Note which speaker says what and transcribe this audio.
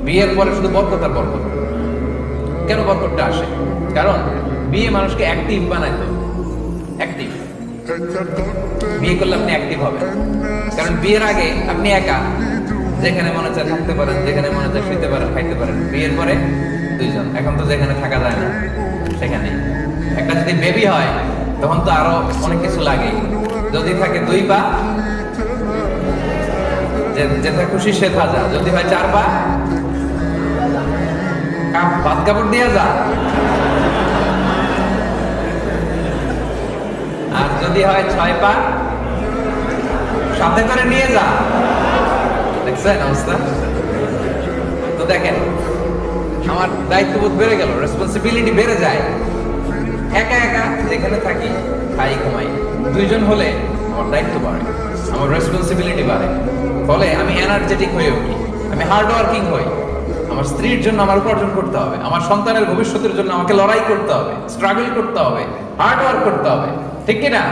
Speaker 1: বিয়ের পরে শুধু বরকত আর বরকত। কেন বরকতটা আসে? কারণ বিয়ে মানুষকে অ্যাক্টিভ বানায়। তো অ্যাক্টিভ বিয়ে করলে আপনি অ্যাক্টিভ হবেন। কারণ বিয়ের আগে আপনি একা, যেখানে মনে চায় থাকতে পারেন, যেখানে মনে চায় শুইতে পারেন, খাইতে পারেন। বিয়ের পরে দুইজন। এখন তো যেখানে থাকা যায় না সেখানে। একটা যদি বেবি হয় তখন তো আরো অনেক কিছু লাগে। যদি থাকে দুই পা, যেটা খুশি সে থাকা। যদি হয় চার পা, ভাত কাপড় দিয়ে যা। আর যদি হয় ছয় পা, সাথে করে নিয়ে যা। দেখছেন অবস্থা? তো দেখেন, আমার দায়িত্ববোধ বেড়ে গেল, রেসপন্সিবিলিটি বেড়ে যায়। একা একা যেখানে থাকি, খাই ঘুমাই। দুইজন হলে আমার দায়িত্ব বাড়ে, আমার রেসপন্সিবিলিটি বাড়ে। ফলে আমি এনার্জেটিক হয়ে উঠি, আমি হার্ড ওয়ার্কিং হই। আমার স্ত্রীর জন্য আমার উপার্জন করতে হবে, আমার সন্তানের ভবিষ্যতের জন্য আমাকে লড়াই করতে হবে, স্ট্রাগল করতে হবে, হার্ড ওয়ার্ক করতে হবে। ঠিক কিনা?